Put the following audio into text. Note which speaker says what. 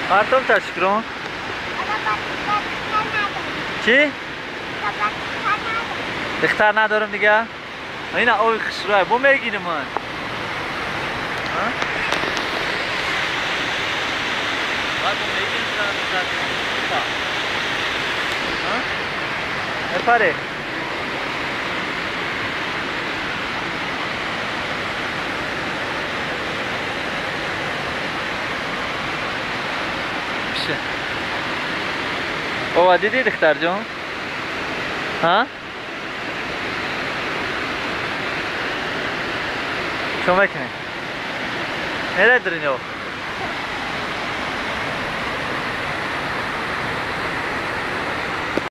Speaker 1: Karton taşkron. چی؟ دختر ندارم دیگه؟ اینا اوی خسروه بو میگینه من باید بو میگینه نپره بشه اوه دیدی دختر جون؟ ها؟ شو میکنی؟ نره درینو